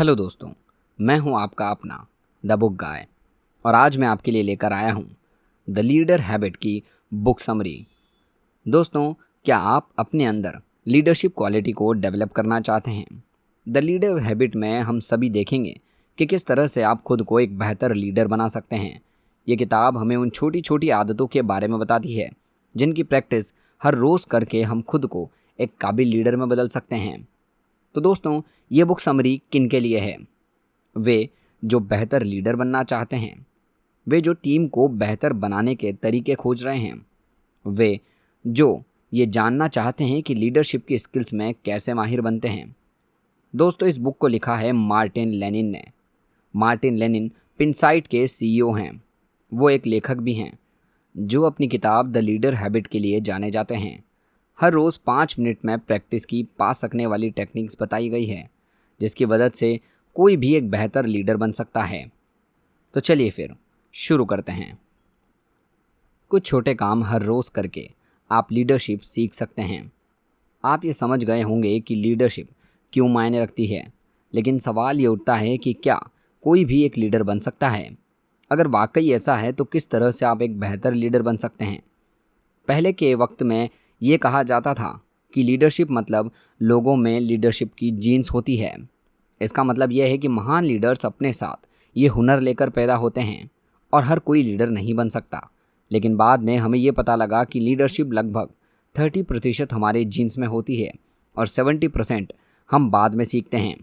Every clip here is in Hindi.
हेलो दोस्तों, मैं हूं आपका अपना द बुक गाय और आज मैं आपके लिए लेकर आया हूं द लीडर हैबिट की बुक समरी। दोस्तों, क्या आप अपने अंदर लीडरशिप क्वालिटी को डेवलप करना चाहते हैं? द लीडर हैबिट में हम सभी देखेंगे कि किस तरह से आप खुद को एक बेहतर लीडर बना सकते हैं। ये किताब हमें उन छोटी छोटी आदतों के बारे में बताती है जिनकी प्रैक्टिस हर रोज़ करके हम खुद को एक काबिल लीडर में बदल सकते हैं। तो दोस्तों, ये बुक समरी किन के लिए है? वे जो बेहतर लीडर बनना चाहते हैं, वे जो टीम को बेहतर बनाने के तरीके खोज रहे हैं, वे जो ये जानना चाहते हैं कि लीडरशिप की स्किल्स में कैसे माहिर बनते हैं। दोस्तों, इस बुक को लिखा है मार्टिन लेनिन ने। मार्टिन लेनिन पिनसाइट के सीईओ हैं। वो एक लेखक भी हैं जो अपनी किताब द लीडर हैबिट के लिए जाने जाते हैं। हर रोज़ 5 मिनट में प्रैक्टिस की पा सकने वाली टेक्निक्स बताई गई है जिसकी मदद से कोई भी एक बेहतर लीडर बन सकता है। तो चलिए फिर शुरू करते हैं। कुछ छोटे काम हर रोज़ करके आप लीडरशिप सीख सकते हैं। आप ये समझ गए होंगे कि लीडरशिप क्यों मायने रखती है, लेकिन सवाल ये उठता है कि क्या कोई भी एक लीडर बन सकता है? अगर वाकई ऐसा है तो किस तरह से आप एक बेहतर लीडर बन सकते हैं? पहले के वक्त में ये कहा जाता था कि लीडरशिप मतलब लोगों में लीडरशिप की जीन्स होती है। इसका मतलब यह है कि महान लीडर्स अपने साथ ये हुनर लेकर पैदा होते हैं और हर कोई लीडर नहीं बन सकता। लेकिन बाद में हमें ये पता लगा कि लीडरशिप लगभग 30% हमारे जीन्स में होती है और 70% हम बाद में सीखते हैं।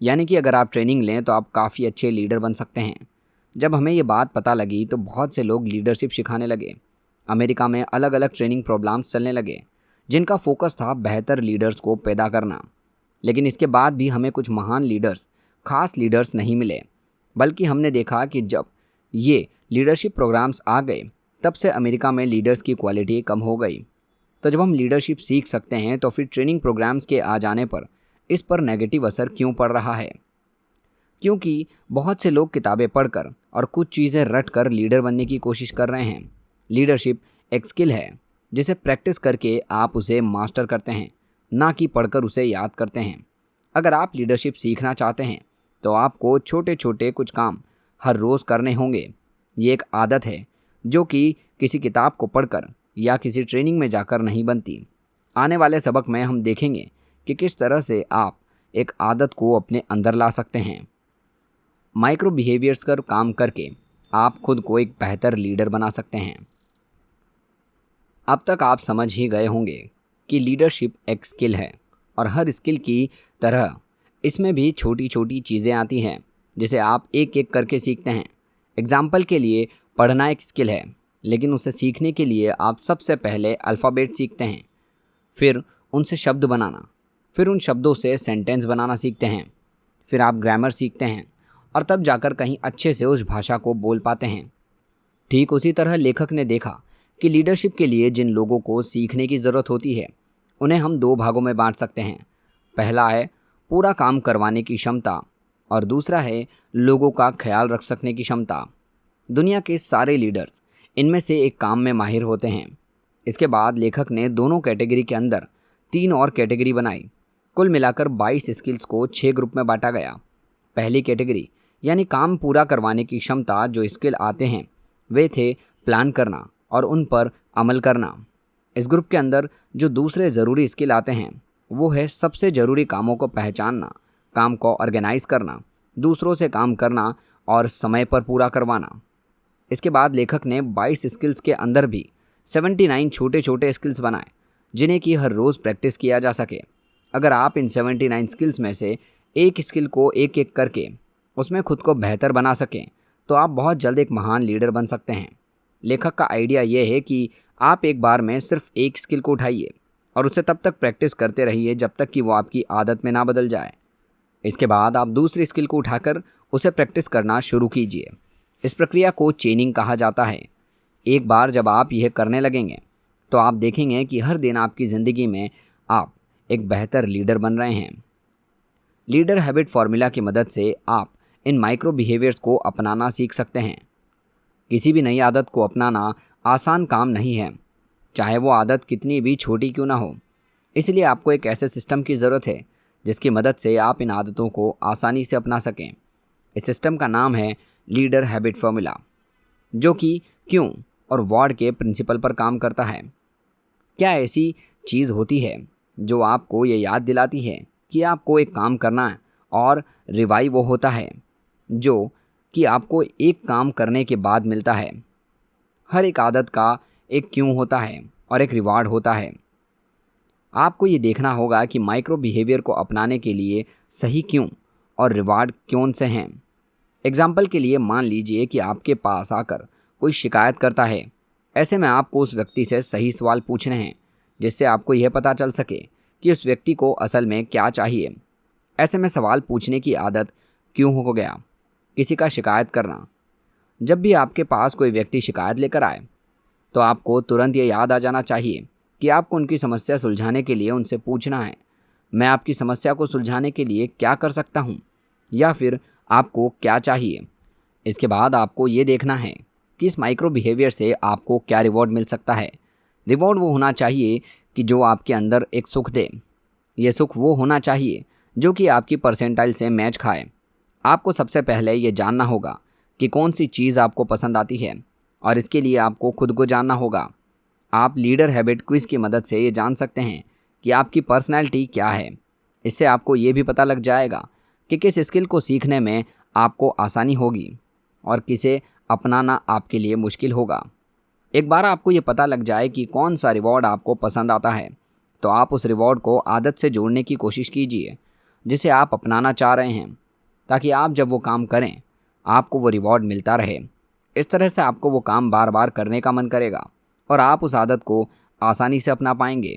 यानी कि अगर आप ट्रेनिंग लें तो आप काफ़ी अच्छे लीडर बन सकते हैं। जब हमें ये बात पता लगी तो बहुत से लोग लीडरशिप सिखाने लगे। अमेरिका में अलग अलग ट्रेनिंग प्रोग्राम्स चलने लगे जिनका फोकस था बेहतर लीडर्स को पैदा करना। लेकिन इसके बाद भी हमें कुछ महान लीडर्स, खास लीडर्स नहीं मिले, बल्कि हमने देखा कि जब ये लीडरशिप प्रोग्राम्स आ गए तब से अमेरिका में लीडर्स की क्वालिटी कम हो गई। तो जब हम लीडरशिप सीख सकते हैं तो फिर ट्रेनिंग प्रोग्राम्स के आ जाने पर इस पर नेगेटिव असर क्यों पड़ रहा है? क्योंकि बहुत से लोग किताबें पढ़कर और कुछ चीज़ें रट कर लीडर बनने की कोशिश कर रहे हैं। लीडरशिप एक स्किल है जिसे प्रैक्टिस करके आप उसे मास्टर करते हैं, ना कि पढ़कर उसे याद करते हैं। अगर आप लीडरशिप सीखना चाहते हैं तो आपको छोटे छोटे कुछ काम हर रोज़ करने होंगे। ये एक आदत है जो कि किसी किताब को पढ़कर या किसी ट्रेनिंग में जाकर नहीं बनती। आने वाले सबक में हम देखेंगे कि किस तरह से आप एक आदत को अपने अंदर ला सकते हैं। माइक्रो बिहेवियर्स पर काम करके आप खुद को एक बेहतर लीडर बना सकते हैं। अब तक आप समझ ही गए होंगे कि लीडरशिप एक स्किल है और हर स्किल की तरह इसमें भी छोटी छोटी चीज़ें आती हैं जिसे आप एक एक करके सीखते हैं। एग्जाम्पल के लिए, पढ़ना एक स्किल है, लेकिन उसे सीखने के लिए आप सबसे पहले अल्फ़ाबेट सीखते हैं, फिर उनसे शब्द बनाना, फिर उन शब्दों से सेंटेंस बनाना सीखते हैं, फिर आप ग्रामर सीखते हैं और तब जाकर कहीं अच्छे से उस भाषा को बोल पाते हैं। ठीक उसी तरह लेखक ने देखा कि लीडरशिप के लिए जिन लोगों को सीखने की ज़रूरत होती है उन्हें हम 2 भागों में बांट सकते हैं। पहला है पूरा काम करवाने की क्षमता और दूसरा है लोगों का ख्याल रख सकने की क्षमता। दुनिया के सारे लीडर्स इनमें से एक काम में माहिर होते हैं। इसके बाद लेखक ने दोनों कैटेगरी के अंदर 3 और कैटेगरी बनाई। कुल मिलाकर 22 स्किल्स को 6 ग्रुप में बांटा गया। पहली कैटेगरी यानी काम पूरा करवाने की क्षमता, जो स्किल आते हैं वे थे प्लान करना और उन पर अमल करना। इस ग्रुप के अंदर जो दूसरे ज़रूरी स्किल आते हैं वो है सबसे ज़रूरी कामों को पहचानना, काम को ऑर्गेनाइज करना, दूसरों से काम करना और समय पर पूरा करवाना। इसके बाद लेखक ने 22 स्किल्स के अंदर भी 79 छोटे छोटे स्किल्स बनाए जिन्हें कि हर रोज़ प्रैक्टिस किया जा सके। अगर आप इन 79 स्किल्स में से एक स्किल को एक एक करके उसमें खुद को बेहतर बना सकें तो आप बहुत जल्द एक महान लीडर बन सकते हैं। लेखक का आइडिया यह है कि आप एक बार में सिर्फ एक स्किल को उठाइए और उसे तब तक प्रैक्टिस करते रहिए जब तक कि वो आपकी आदत में ना बदल जाए। इसके बाद आप दूसरी स्किल को उठाकर उसे प्रैक्टिस करना शुरू कीजिए। इस प्रक्रिया को चेनिंग कहा जाता है। एक बार जब आप यह करने लगेंगे तो आप देखेंगे कि हर दिन आपकी ज़िंदगी में आप एक बेहतर लीडर बन रहे हैं। लीडर हैबिट फार्मूला की मदद से आप इन माइक्रो बिहेवियर्स को अपनाना सीख सकते हैं। किसी भी नई आदत को अपनाना आसान काम नहीं है, चाहे वो आदत कितनी भी छोटी क्यों ना हो। इसलिए आपको एक ऐसे सिस्टम की ज़रूरत है जिसकी मदद से आप इन आदतों को आसानी से अपना सकें। इस सिस्टम का नाम है लीडर हैबिट फॉर्मूला, जो कि क्यों और व्हाट के प्रिंसिपल पर काम करता है। क्या ऐसी चीज़ होती है जो आपको ये याद दिलाती है कि आपको एक काम करना है, और रिवाई वो होता है जो कि आपको एक काम करने के बाद मिलता है। हर एक आदत का एक क्यों होता है और एक रिवार्ड होता है। आपको ये देखना होगा कि माइक्रो बिहेवियर को अपनाने के लिए सही क्यों और रिवार्ड कौन से हैं। एग्जाम्पल के लिए मान लीजिए कि आपके पास आकर कोई शिकायत करता है। ऐसे में आपको उस व्यक्ति से सही सवाल पूछने हैं, जिससे आपको यह पता चल सके कि उस व्यक्ति को असल में क्या चाहिए। ऐसे में सवाल पूछने की आदत क्यों हो गया। किसी का शिकायत करना। जब भी आपके पास कोई व्यक्ति शिकायत लेकर आए, तो आपको तुरंत ये याद आ जाना चाहिए कि आपको उनकी समस्या सुलझाने के लिए उनसे पूछना है, मैं आपकी समस्या को सुलझाने के लिए क्या कर सकता हूँ, या फिर आपको क्या चाहिए। इसके बाद आपको ये देखना है कि इस माइक्रो बिहेवियर से आपको क्या रिवॉर्ड मिल सकता है। रिवॉर्ड वो होना चाहिए कि जो आपके अंदर एक सुख दे। ये सुख वो होना चाहिए जो कि आपकी परसेंटाइल से मैच खाए। आपको सबसे पहले ये जानना होगा कि कौन सी चीज़ आपको पसंद आती है, और इसके लिए आपको खुद को जानना होगा। आप लीडर हैबिट क्विज़ की मदद से ये जान सकते हैं कि आपकी पर्सनैलिटी क्या है। इससे आपको ये भी पता लग जाएगा कि किस स्किल को सीखने में आपको आसानी होगी और किसे अपनाना आपके लिए मुश्किल होगा। एक बार आपको ये पता लग जाए कि कौन सा रिवॉर्ड आपको पसंद आता है, तो आप उस रिवॉर्ड को आदत से जोड़ने की कोशिश कीजिए जिसे आप अपनाना चाह रहे हैं, ताकि आप जब वो काम करें आपको वो रिवॉर्ड मिलता रहे। इस तरह से आपको वो काम बार बार करने का मन करेगा और आप उस आदत को आसानी से अपना पाएंगे।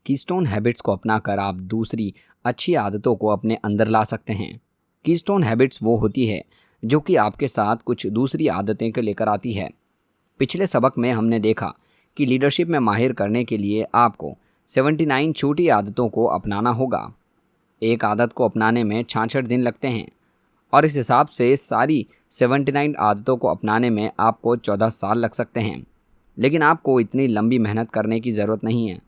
कीस्टोन हैबिट्स को अपनाकर आप दूसरी अच्छी आदतों को अपने अंदर ला सकते हैं। कीस्टोन हैबिट्स वो होती है जो कि आपके साथ कुछ दूसरी आदतें को लेकर आती है। पिछले सबक में हमने देखा कि लीडरशिप में माहिर करने के लिए आपको 79 छोटी आदतों को अपनाना होगा। एक आदत को अपनाने में 66 दिन लगते हैं, और इस हिसाब से सारी 79 आदतों को अपनाने में आपको 14 साल लग सकते हैं। लेकिन आपको इतनी लंबी मेहनत करने की ज़रूरत नहीं है।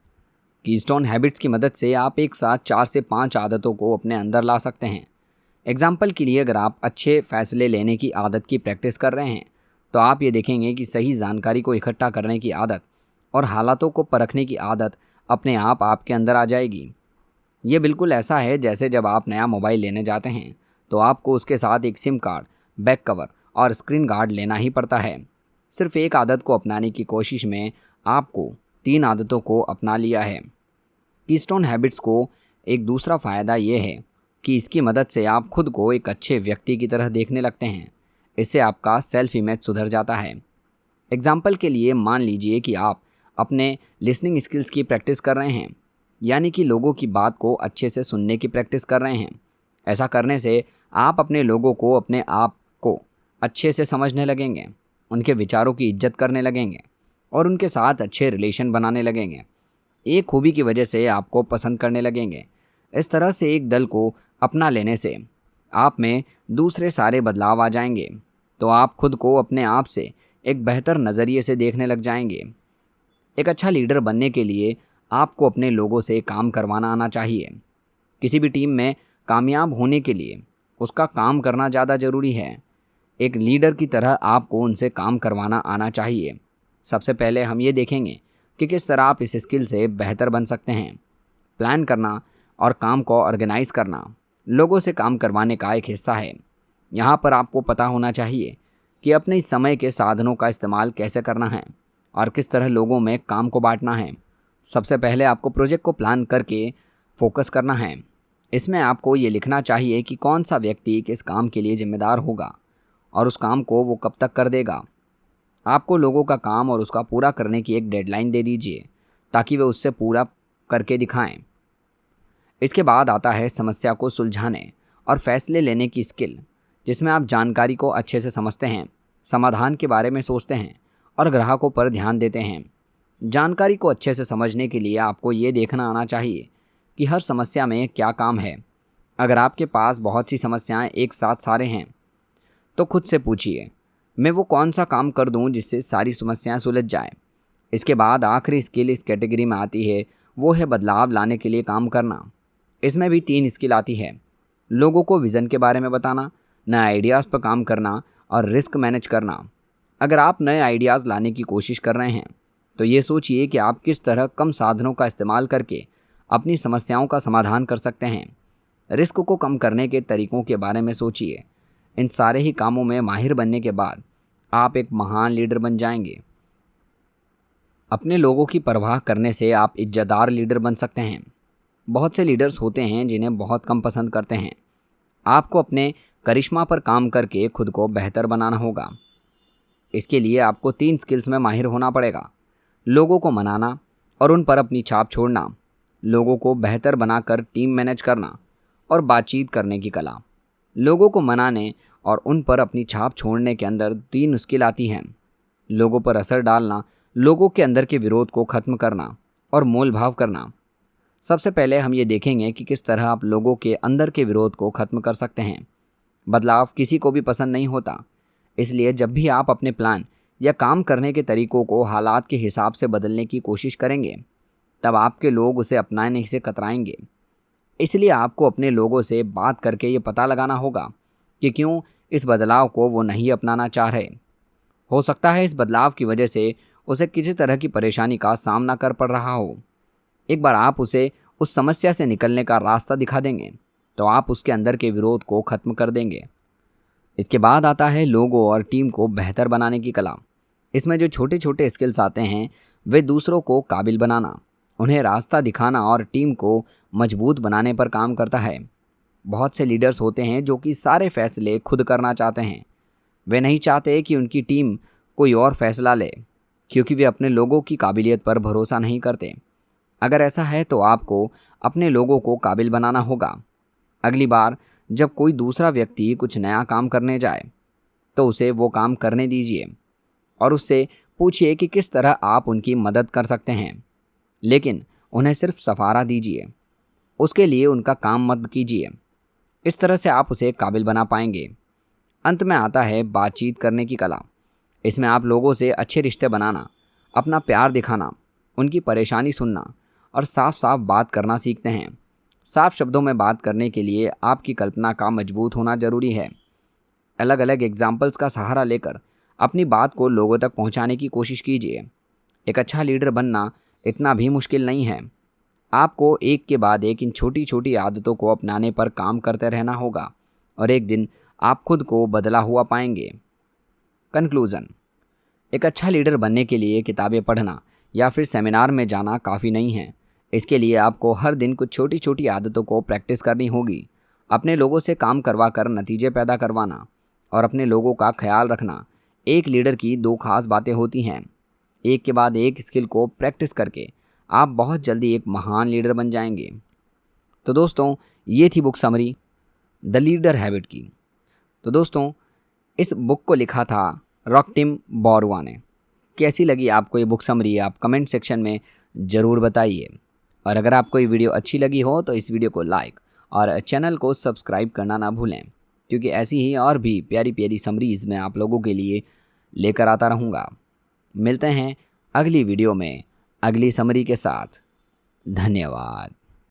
कीस्टोन हैबिट्स की मदद से आप एक साथ 4 से 5 आदतों को अपने अंदर ला सकते हैं। एग्जाम्पल के लिए, अगर आप अच्छे फैसले लेने की आदत की प्रैक्टिस कर रहे हैं, तो आप ये देखेंगे कि सही जानकारी को इकट्ठा करने की आदत और हालातों को परखने की आदत अपने आप आपके अंदर आ जाएगी। ये बिल्कुल ऐसा है जैसे जब आप नया मोबाइल लेने जाते हैं तो आपको उसके साथ एक सिम कार्ड, बैक कवर और स्क्रीन गार्ड लेना ही पड़ता है। सिर्फ एक आदत को अपनाने की कोशिश में आपको 3 आदतों को अपना लिया है। कीस्टोन हैबिट्स को एक दूसरा फ़ायदा ये है कि इसकी मदद से आप खुद को एक अच्छे व्यक्ति की तरह देखने लगते हैं। इससे आपका सेल्फ इमेज सुधर जाता है। एग्जाम्पल के लिए मान लीजिए कि आप अपने लिसनिंग स्किल्स की प्रैक्टिस कर रहे हैं, यानी कि लोगों की बात को अच्छे से सुनने की प्रैक्टिस कर रहे हैं। ऐसा करने से आप अपने लोगों को अपने आप को अच्छे से समझने लगेंगे, उनके विचारों की इज्जत करने लगेंगे और उनके साथ अच्छे रिलेशन बनाने लगेंगे। एक खूबी की वजह से आपको पसंद करने लगेंगे। इस तरह से एक दल को अपना लेने से आप में दूसरे सारे बदलाव आ जाएंगे, तो आप खुद को अपने आप से एक बेहतर नज़रिए से देखने लग जाएंगे। एक अच्छा लीडर बनने के लिए आपको अपने लोगों से काम करवाना आना चाहिए। किसी भी टीम में कामयाब होने के लिए उसका काम करना ज़्यादा ज़रूरी है। एक लीडर की तरह आपको उनसे काम करवाना आना चाहिए। सबसे पहले हम ये देखेंगे कि किस तरह आप इस स्किल से बेहतर बन सकते हैं। प्लान करना और काम को ऑर्गेनाइज करना लोगों से काम करवाने का एक हिस्सा है। यहाँ पर आपको पता होना चाहिए कि अपने समय के साधनों का इस्तेमाल कैसे करना है और किस तरह लोगों में काम को बांटना है। सबसे पहले आपको प्रोजेक्ट को प्लान करके फोकस करना है। इसमें आपको ये लिखना चाहिए कि कौन सा व्यक्ति किस काम के लिए जिम्मेदार होगा और उस काम को वो कब तक कर देगा। आपको लोगों का काम और उसका पूरा करने की एक डेडलाइन दे दीजिए ताकि वे उससे पूरा करके दिखाएं। इसके बाद आता है समस्या को सुलझाने और फैसले लेने की स्किल, जिसमें आप जानकारी को अच्छे से समझते हैं, समाधान के बारे में सोचते हैं और ग्राहकों पर ध्यान देते हैं। जानकारी को अच्छे से समझने के लिए आपको ये देखना आना चाहिए कि हर समस्या में क्या काम है। अगर आपके पास बहुत सी समस्याएं एक साथ सारे हैं, तो खुद से पूछिए, मैं वो कौन सा काम कर दूं जिससे सारी समस्याएं सुलझ जाएं। इसके बाद आखिरी स्किल इस कैटेगरी में आती है, वो है बदलाव लाने के लिए काम करना। इसमें भी 3 स्किल आती है। लोगों को विज़न के बारे में बताना, नए आइडियाज़ पर काम करना और रिस्क मैनेज करना। अगर आप नए आइडियाज़ लाने की कोशिश कर रहे हैं तो ये सोचिए कि आप किस तरह कम साधनों का इस्तेमाल करके अपनी समस्याओं का समाधान कर सकते हैं। रिस्क को कम करने के तरीकों के बारे में सोचिए। इन सारे ही कामों में माहिर बनने के बाद आप एक महान लीडर बन जाएंगे। अपने लोगों की परवाह करने से आप इज्जतदार लीडर बन सकते हैं। बहुत से लीडर्स होते हैं जिन्हें बहुत कम पसंद करते हैं। आपको अपने करिश्मा पर काम करके खुद को बेहतर बनाना होगा। इसके लिए आपको 3 स्किल्स में माहिर होना पड़ेगा। लोगों को मनाना और उन पर अपनी छाप छोड़ना, लोगों को बेहतर बनाकर टीम मैनेज करना और बातचीत करने की कला। लोगों को मनाने और उन पर अपनी छाप छोड़ने के अंदर 3 स्किल आती हैं। लोगों पर असर डालना, लोगों के अंदर के विरोध को ख़त्म करना और मोल भाव करना। सबसे पहले हम ये देखेंगे कि किस तरह आप लोगों के अंदर के विरोध को ख़त्म कर सकते हैं। बदलाव किसी को भी पसंद नहीं होता, इसलिए जब भी आप अपने प्लान या काम करने के तरीकों को हालात के हिसाब से बदलने की कोशिश करेंगे, तब आपके लोग उसे अपनाने से कतराएंगे। इसलिए आपको अपने लोगों से बात करके ये पता लगाना होगा कि क्यों इस बदलाव को वो नहीं अपनाना चाह रहे। हो सकता है इस बदलाव की वजह से उसे किसी तरह की परेशानी का सामना कर पड़ रहा हो। एक बार आप उसे उस समस्या से निकलने का रास्ता दिखा देंगे तो आप उसके अंदर के विरोध को ख़त्म कर देंगे। इसके बाद आता है लोगों और टीम को बेहतर बनाने की कला। इसमें जो छोटे छोटे स्किल्स आते हैं वे दूसरों को काबिल बनाना, उन्हें रास्ता दिखाना और टीम को मजबूत बनाने पर काम करता है। बहुत से लीडर्स होते हैं जो कि सारे फैसले खुद करना चाहते हैं। वे नहीं चाहते कि उनकी टीम कोई और फैसला ले, क्योंकि वे अपने लोगों की काबिलियत पर भरोसा नहीं करते। अगर ऐसा है तो आपको अपने लोगों को काबिल बनाना होगा। अगली बार जब कोई दूसरा व्यक्ति कुछ नया काम करने जाए तो उसे वो काम करने दीजिए और उससे पूछिए कि किस तरह आप उनकी मदद कर सकते हैं, लेकिन उन्हें सिर्फ सफारा दीजिए, उसके लिए उनका काम मत कीजिए। इस तरह से आप उसे काबिल बना पाएंगे। अंत में आता है बातचीत करने की कला। इसमें आप लोगों से अच्छे रिश्ते बनाना, अपना प्यार दिखाना, उनकी परेशानी सुनना और साफ साफ बात करना सीखते हैं। साफ शब्दों में बात करने के लिए आपकी कल्पना का मजबूत होना जरूरी है। अलग अलग एग्जाम्पल्स का सहारा लेकर अपनी बात को लोगों तक पहुंचाने की कोशिश कीजिए। एक अच्छा लीडर बनना इतना भी मुश्किल नहीं है। आपको एक के बाद एक इन छोटी छोटी आदतों को अपनाने पर काम करते रहना होगा और एक दिन आप खुद को बदला हुआ पाएंगे। कंक्लूज़न, एक अच्छा लीडर बनने के लिए किताबें पढ़ना या फिर सेमिनार में जाना काफ़ी नहीं है। इसके लिए आपको हर दिन कुछ छोटी छोटी आदतों को प्रैक्टिस करनी होगी। अपने लोगों से काम करवा कर नतीजे पैदा करवाना और अपने लोगों का ख्याल रखना एक लीडर की 2 खास बातें होती हैं। एक के बाद एक स्किल को प्रैक्टिस करके आप बहुत जल्दी एक महान लीडर बन जाएंगे। तो दोस्तों, ये थी book summary the leader habit की। तो दोस्तों, इस बुक को लिखा था रॉकटिम बोरवा ने। कैसी लगी आपको ये बुक समरी, आप कमेंट सेक्शन में ज़रूर बताइए। और अगर आपको ये वीडियो अच्छी लगी हो तो इस वीडियो को लाइक और चैनल को सब्सक्राइब करना ना भूलें, क्योंकि ऐसी ही और भी प्यारी प्यारी समरीज़ मैं आप लोगों के लिए लेकर आता रहूँगा। मिलते हैं अगली वीडियो में अगली समरी के साथ। धन्यवाद।